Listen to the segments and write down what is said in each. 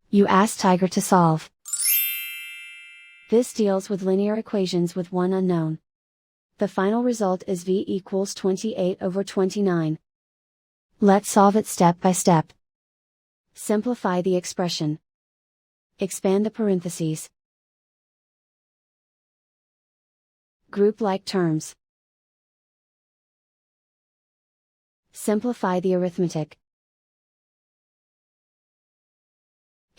You ask Tiger to solve. This deals with linear equations with one unknown. The final result is v equals 28/29. Let's solve it step by step. Simplify the expression. Expand the parentheses. Group like terms. Simplify the arithmetic.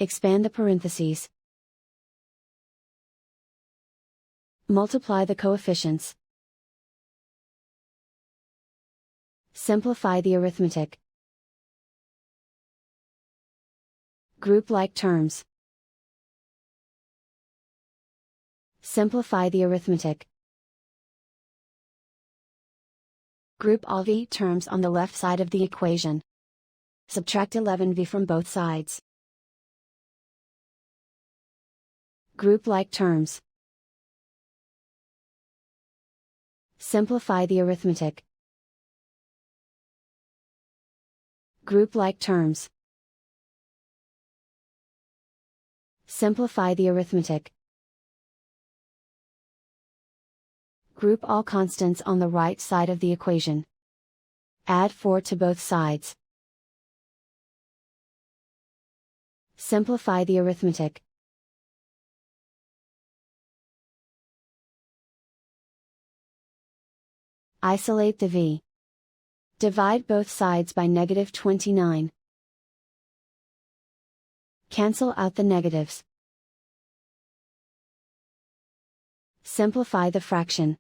Expand the parentheses. Multiply the coefficients. Simplify the arithmetic. Group like terms. Simplify the arithmetic. Group all v terms on the left side of the equation. Subtract 11v from both sides. Group like terms. Simplify the arithmetic. Group like terms. Simplify the arithmetic. Group all constants on the right side of the equation. Add 4 to both sides. Simplify the arithmetic. Isolate the v. Divide both sides by -29. Cancel out the negatives. Simplify the fraction.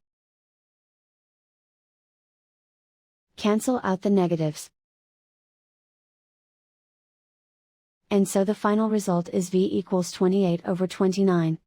Cancel out the negatives. And so the final result is v equals 28/29.